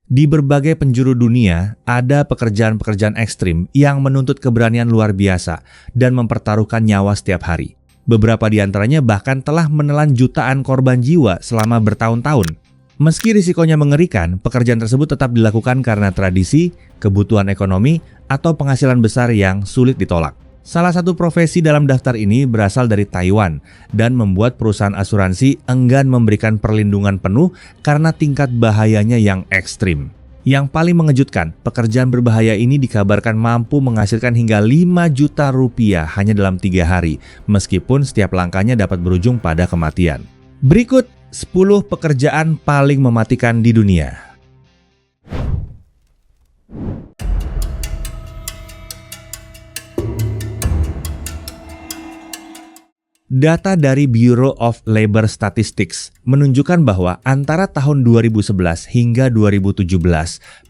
Di berbagai penjuru dunia, ada pekerjaan-pekerjaan ekstrim yang menuntut keberanian luar biasa dan mempertaruhkan nyawa setiap hari. Beberapa di antaranya bahkan telah menelan jutaan korban jiwa selama bertahun-tahun. Meski risikonya mengerikan, pekerjaan tersebut tetap dilakukan karena tradisi, kebutuhan ekonomi, atau penghasilan besar yang sulit ditolak. Salah satu profesi dalam daftar ini berasal dari Taiwan dan membuat perusahaan asuransi enggan memberikan perlindungan penuh karena tingkat bahayanya yang ekstrim. Yang paling mengejutkan, pekerjaan berbahaya ini dikabarkan mampu menghasilkan hingga 5 juta rupiah hanya dalam 3 hari, meskipun setiap langkahnya dapat berujung pada kematian. Berikut 10 pekerjaan paling mematikan di dunia. Data dari Bureau of Labor Statistics menunjukkan bahwa antara tahun 2011 hingga 2017,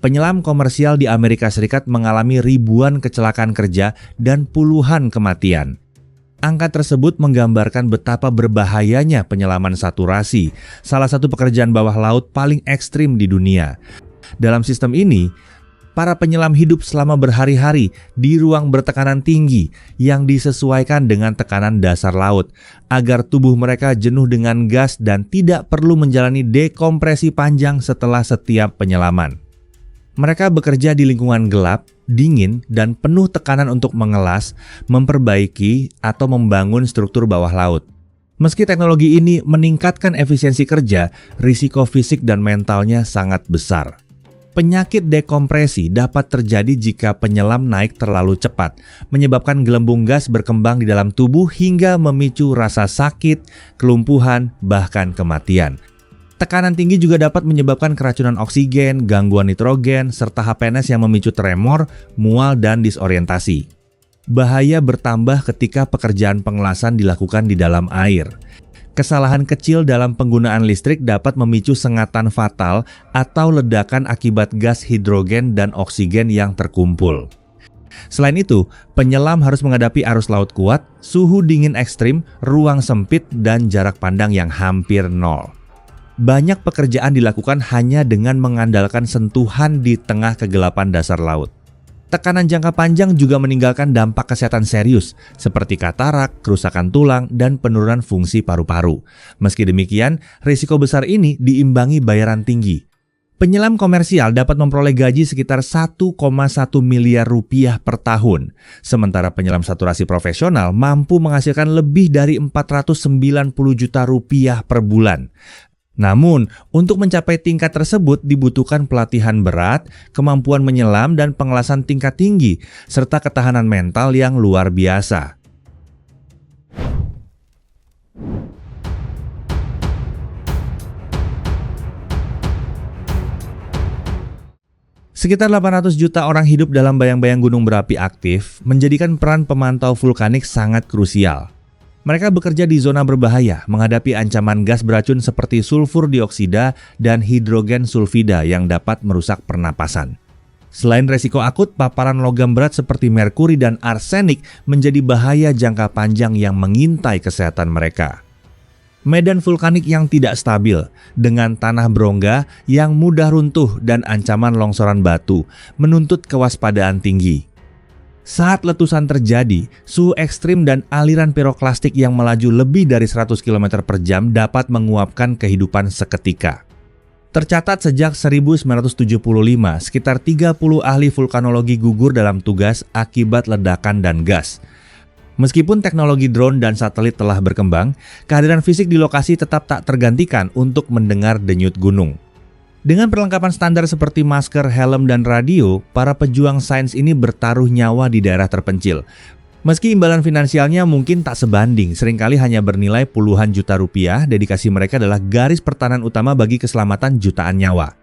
penyelam komersial di Amerika Serikat mengalami ribuan kecelakaan kerja dan puluhan kematian. Angka tersebut menggambarkan betapa berbahayanya penyelaman saturasi, salah satu pekerjaan bawah laut paling ekstrim di dunia. Dalam sistem ini, para penyelam hidup selama berhari-hari di ruang bertekanan tinggi yang disesuaikan dengan tekanan dasar laut agar tubuh mereka jenuh dengan gas dan tidak perlu menjalani dekompresi panjang setelah setiap penyelaman. Mereka bekerja di lingkungan gelap, dingin, dan penuh tekanan untuk mengelas, memperbaiki, atau membangun struktur bawah laut. Meski teknologi ini meningkatkan efisiensi kerja, risiko fisik dan mentalnya sangat besar. Penyakit dekompresi dapat terjadi jika penyelam naik terlalu cepat, menyebabkan gelembung gas berkembang di dalam tubuh hingga memicu rasa sakit, kelumpuhan, bahkan kematian. Tekanan tinggi juga dapat menyebabkan keracunan oksigen, gangguan nitrogen, serta HPNS yang memicu tremor, mual, dan disorientasi. Bahaya bertambah ketika pekerjaan pengelasan dilakukan di dalam air. Kesalahan kecil dalam penggunaan listrik dapat memicu sengatan fatal atau ledakan akibat gas hidrogen dan oksigen yang terkumpul. Selain itu, penyelam harus menghadapi arus laut kuat, suhu dingin ekstrim, ruang sempit, dan jarak pandang yang hampir nol. Banyak pekerjaan dilakukan hanya dengan mengandalkan sentuhan di tengah kegelapan dasar laut. Tekanan jangka panjang juga meninggalkan dampak kesehatan serius, seperti katarak, kerusakan tulang, dan penurunan fungsi paru-paru. Meski demikian, risiko besar ini diimbangi bayaran tinggi. Penyelam komersial dapat memperoleh gaji sekitar 1,1 miliar rupiah per tahun, sementara penyelam saturasi profesional mampu menghasilkan lebih dari 490 juta rupiah per bulan. Namun, untuk mencapai tingkat tersebut dibutuhkan pelatihan berat, kemampuan menyelam dan pengelasan tingkat tinggi, serta ketahanan mental yang luar biasa. Sekitar 800 juta orang hidup dalam bayang-bayang gunung berapi aktif, menjadikan peran pemantau vulkanik sangat krusial. Mereka bekerja di zona berbahaya, menghadapi ancaman gas beracun seperti sulfur dioksida dan hidrogen sulfida yang dapat merusak pernapasan. Selain resiko akut, paparan logam berat seperti merkuri dan arsenik menjadi bahaya jangka panjang yang mengintai kesehatan mereka. Medan vulkanik yang tidak stabil, dengan tanah berongga yang mudah runtuh dan ancaman longsoran batu, menuntut kewaspadaan tinggi. Saat letusan terjadi, suhu ekstrim dan aliran piroklastik yang melaju lebih dari 100 km per jam dapat menguapkan kehidupan seketika. Tercatat sejak 1975, sekitar 30 ahli vulkanologi gugur dalam tugas akibat ledakan dan gas. Meskipun teknologi drone dan satelit telah berkembang, kehadiran fisik di lokasi tetap tak tergantikan untuk mendengar denyut gunung. Dengan perlengkapan standar seperti masker, helm, dan radio, para pejuang sains ini bertaruh nyawa di daerah terpencil. Meski imbalan finansialnya mungkin tak sebanding, seringkali hanya bernilai puluhan juta rupiah, dedikasi mereka adalah garis pertahanan utama bagi keselamatan jutaan nyawa.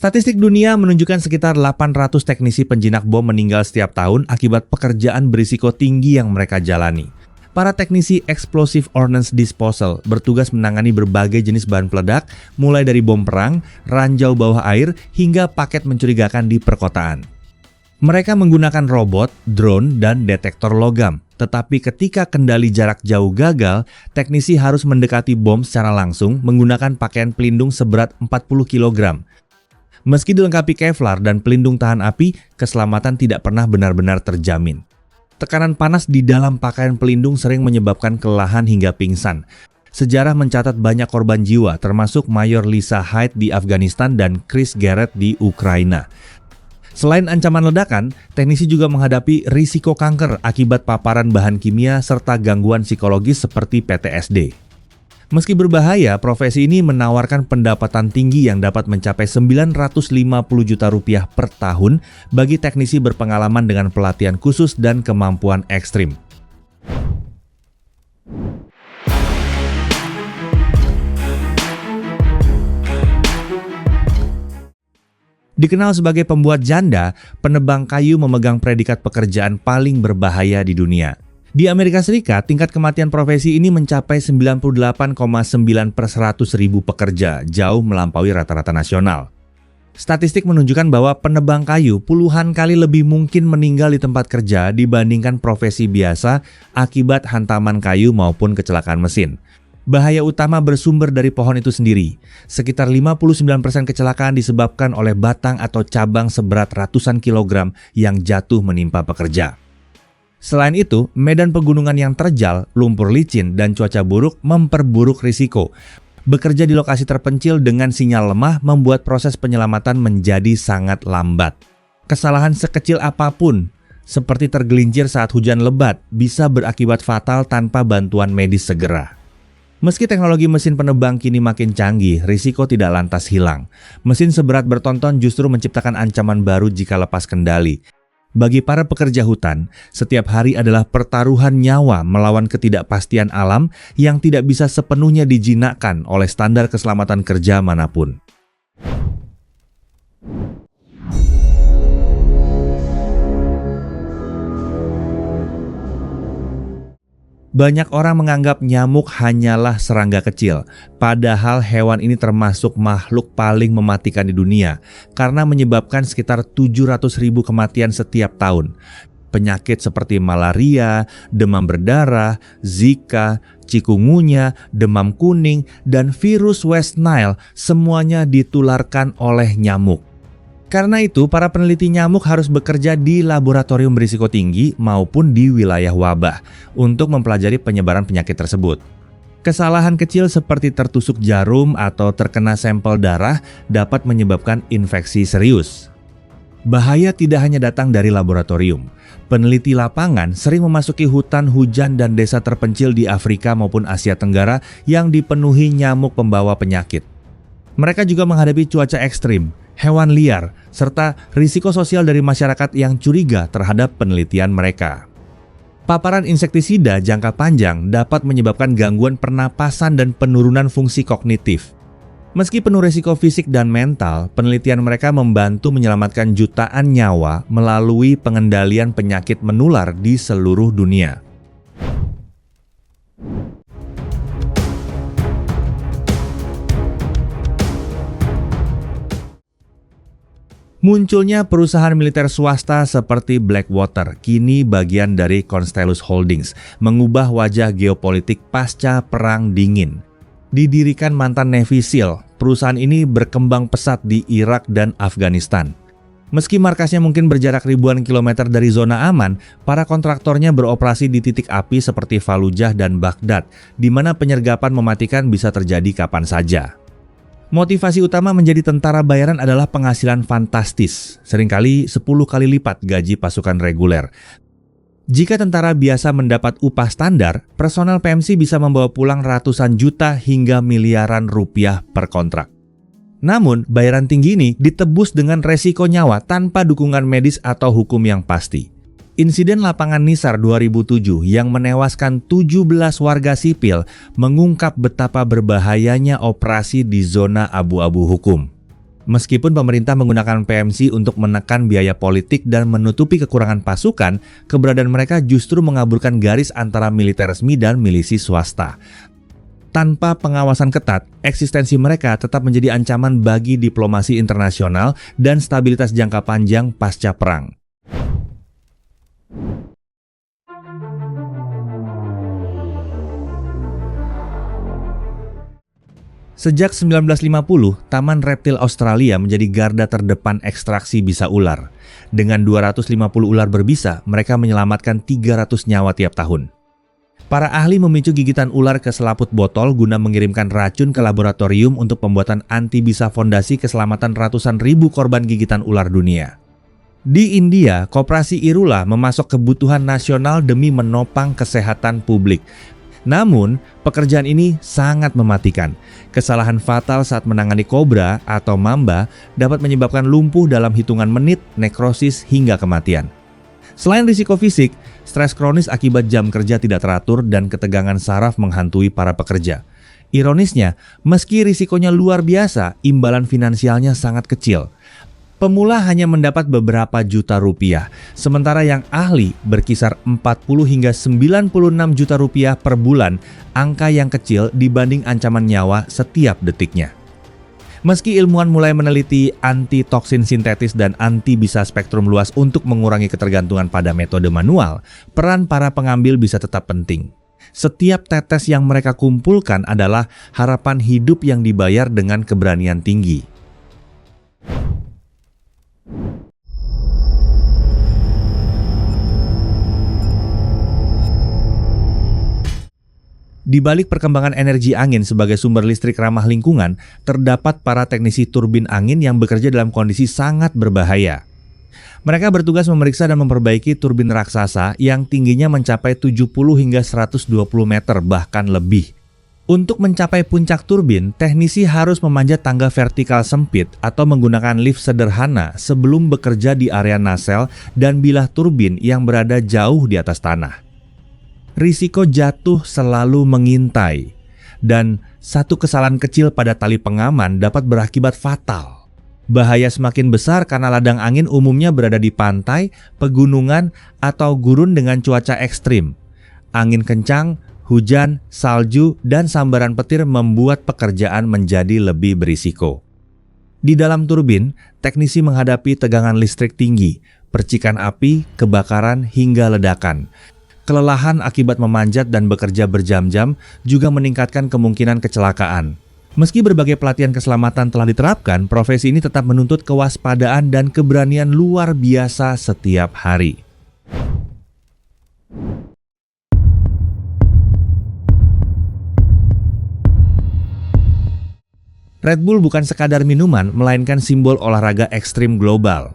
Statistik dunia menunjukkan sekitar 800 teknisi penjinak bom meninggal setiap tahun akibat pekerjaan berisiko tinggi yang mereka jalani. Para teknisi Explosive Ordnance Disposal bertugas menangani berbagai jenis bahan peledak, mulai dari bom perang, ranjau bawah air, hingga paket mencurigakan di perkotaan. Mereka menggunakan robot, drone, dan detektor logam. Tetapi ketika kendali jarak jauh gagal, teknisi harus mendekati bom secara langsung menggunakan pakaian pelindung seberat 40 kg. Meski dilengkapi Kevlar dan pelindung tahan api, keselamatan tidak pernah benar-benar terjamin. Tekanan panas di dalam pakaian pelindung sering menyebabkan kelelahan hingga pingsan. Sejarah mencatat banyak korban jiwa, termasuk Mayor Lisa Hyde di Afghanistan dan Chris Garrett di Ukraina. Selain ancaman ledakan, teknisi juga menghadapi risiko kanker akibat paparan bahan kimia serta gangguan psikologis seperti PTSD. Meski berbahaya, profesi ini menawarkan pendapatan tinggi yang dapat mencapai 950 juta rupiah per tahun bagi teknisi berpengalaman dengan pelatihan khusus dan kemampuan ekstrim. Dikenal sebagai pembuat janda, penebang kayu memegang predikat pekerjaan paling berbahaya di dunia. Di Amerika Serikat, tingkat kematian profesi ini mencapai 98,9 per 100 ribu pekerja, jauh melampaui rata-rata nasional. Statistik menunjukkan bahwa penebang kayu puluhan kali lebih mungkin meninggal di tempat kerja dibandingkan profesi biasa akibat hantaman kayu maupun kecelakaan mesin. Bahaya utama bersumber dari pohon itu sendiri. Sekitar 59% kecelakaan disebabkan oleh batang atau cabang seberat ratusan kilogram yang jatuh menimpa pekerja. Selain itu, medan pegunungan yang terjal, lumpur licin, dan cuaca buruk memperburuk risiko. Bekerja di lokasi terpencil dengan sinyal lemah membuat proses penyelamatan menjadi sangat lambat. Kesalahan sekecil apapun, seperti tergelincir saat hujan lebat, bisa berakibat fatal tanpa bantuan medis segera. Meski teknologi mesin penebang kini makin canggih, risiko tidak lantas hilang. Mesin seberat bertonton justru menciptakan ancaman baru jika lepas kendali. Bagi para pekerja hutan, setiap hari adalah pertaruhan nyawa melawan ketidakpastian alam yang tidak bisa sepenuhnya dijinakkan oleh standar keselamatan kerja manapun. Banyak orang menganggap nyamuk hanyalah serangga kecil, padahal hewan ini termasuk makhluk paling mematikan di dunia karena menyebabkan sekitar 700.000 kematian setiap tahun. Penyakit seperti malaria, demam berdarah, Zika, chikungunya, demam kuning, dan virus West Nile semuanya ditularkan oleh nyamuk. Karena itu, para peneliti nyamuk harus bekerja di laboratorium berisiko tinggi maupun di wilayah wabah untuk mempelajari penyebaran penyakit tersebut. Kesalahan kecil seperti tertusuk jarum atau terkena sampel darah dapat menyebabkan infeksi serius. Bahaya tidak hanya datang dari laboratorium. Peneliti lapangan sering memasuki hutan hujan dan desa terpencil di Afrika maupun Asia Tenggara yang dipenuhi nyamuk pembawa penyakit. Mereka juga menghadapi cuaca ekstrim, hewan liar, serta risiko sosial dari masyarakat yang curiga terhadap penelitian mereka. Paparan insektisida jangka panjang dapat menyebabkan gangguan pernapasan dan penurunan fungsi kognitif. Meski penuh risiko fisik dan mental, penelitian mereka membantu menyelamatkan jutaan nyawa melalui pengendalian penyakit menular di seluruh dunia. Munculnya perusahaan militer swasta seperti Blackwater, kini bagian dari Constellus Holdings, mengubah wajah geopolitik pasca Perang Dingin. Didirikan mantan Navy SEAL, perusahaan ini berkembang pesat di Irak dan Afghanistan. Meski markasnya mungkin berjarak ribuan kilometer dari zona aman, para kontraktornya beroperasi di titik api seperti Fallujah dan Baghdad, di mana penyergapan mematikan bisa terjadi kapan saja. Motivasi utama menjadi tentara bayaran adalah penghasilan fantastis, seringkali 10 kali lipat gaji pasukan reguler. Jika tentara biasa mendapat upah standar, personel PMC bisa membawa pulang ratusan juta hingga miliaran rupiah per kontrak. Namun, bayaran tinggi ini ditebus dengan resiko nyawa tanpa dukungan medis atau hukum yang pasti. Insiden lapangan Nisar 2007 yang menewaskan 17 warga sipil mengungkap betapa berbahayanya operasi di zona abu-abu hukum. Meskipun pemerintah menggunakan PMC untuk menekan biaya politik dan menutupi kekurangan pasukan, keberadaan mereka justru mengaburkan garis antara militer resmi dan milisi swasta. Tanpa pengawasan ketat, eksistensi mereka tetap menjadi ancaman bagi diplomasi internasional dan stabilitas jangka panjang pasca perang. Sejak 1950, Taman Reptil Australia menjadi garda terdepan ekstraksi bisa ular. Dengan 250 ular berbisa, mereka menyelamatkan 300 nyawa tiap tahun. Para ahli memicu gigitan ular ke selaput botol guna mengirimkan racun ke laboratorium untuk pembuatan antibisa fondasi keselamatan ratusan ribu korban gigitan ular dunia. Di India, Koperasi Irula memasok kebutuhan nasional demi menopang kesehatan publik. Namun, pekerjaan ini sangat mematikan. Kesalahan fatal saat menangani kobra atau mamba dapat menyebabkan lumpuh dalam hitungan menit, nekrosis, hingga kematian. Selain risiko fisik, stres kronis akibat jam kerja tidak teratur dan ketegangan saraf menghantui para pekerja. Ironisnya, meski risikonya luar biasa, imbalan finansialnya sangat kecil. Pemula hanya mendapat beberapa juta rupiah, sementara yang ahli berkisar 40 hingga 96 juta rupiah per bulan, angka yang kecil dibanding ancaman nyawa setiap detiknya. Meski ilmuwan mulai meneliti anti-toksin sintetis dan anti-bisa spektrum luas untuk mengurangi ketergantungan pada metode manual, peran para pengambil bisa tetap penting. Setiap tetes yang mereka kumpulkan adalah harapan hidup yang dibayar dengan keberanian tinggi. Di balik perkembangan energi angin sebagai sumber listrik ramah lingkungan, terdapat para teknisi turbin angin yang bekerja dalam kondisi sangat berbahaya. Mereka bertugas memeriksa dan memperbaiki turbin raksasa yang tingginya mencapai 70 hingga 120 meter bahkan lebih. Untuk mencapai puncak turbin, teknisi harus memanjat tangga vertikal sempit atau menggunakan lift sederhana sebelum bekerja di area nasel dan bilah turbin yang berada jauh di atas tanah. Risiko jatuh selalu mengintai, dan satu kesalahan kecil pada tali pengaman dapat berakibat fatal. Bahaya semakin besar karena ladang angin umumnya berada di pantai, pegunungan, atau gurun dengan cuaca ekstrim. Angin kencang, hujan, salju, dan sambaran petir membuat pekerjaan menjadi lebih berisiko. Di dalam turbin, teknisi menghadapi tegangan listrik tinggi, percikan api, kebakaran, hingga ledakan. Kelelahan akibat memanjat dan bekerja berjam-jam juga meningkatkan kemungkinan kecelakaan. Meski berbagai pelatihan keselamatan telah diterapkan, profesi ini tetap menuntut kewaspadaan dan keberanian luar biasa setiap hari. Red Bull bukan sekadar minuman, melainkan simbol olahraga ekstrim global.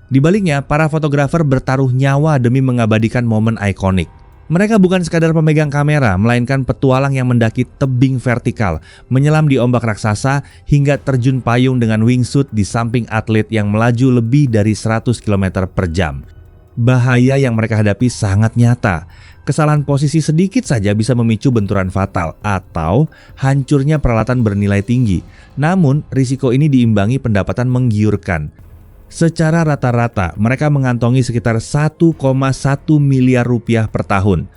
Di baliknya, para fotografer bertaruh nyawa demi mengabadikan momen ikonik. Mereka bukan sekadar pemegang kamera, melainkan petualang yang mendaki tebing vertikal, menyelam di ombak raksasa, hingga terjun payung dengan wingsuit di samping atlet yang melaju lebih dari 100 km per jam. Bahaya yang mereka hadapi sangat nyata. Kesalahan posisi sedikit saja bisa memicu benturan fatal atau hancurnya peralatan bernilai tinggi. Namun, risiko ini diimbangi pendapatan menggiurkan. Secara rata-rata, mereka mengantongi sekitar 1,1 miliar rupiah per tahun.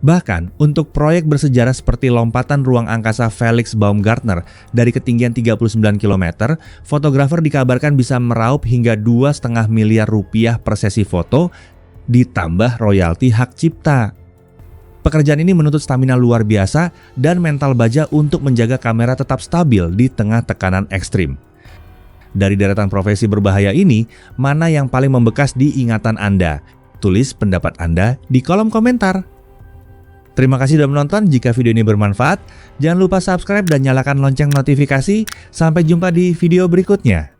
Bahkan, untuk proyek bersejarah seperti lompatan ruang angkasa Felix Baumgartner dari ketinggian 39 km, fotografer dikabarkan bisa meraup hingga 2,5 miliar rupiah per sesi foto, ditambah royalti hak cipta. Pekerjaan ini menuntut stamina luar biasa dan mental baja untuk menjaga kamera tetap stabil di tengah tekanan ekstrim. Dari deretan profesi berbahaya ini, mana yang paling membekas di ingatan Anda? Tulis pendapat Anda di kolom komentar. Terima kasih sudah menonton. Jika video ini bermanfaat, jangan lupa subscribe dan nyalakan lonceng notifikasi. Sampai jumpa di video berikutnya.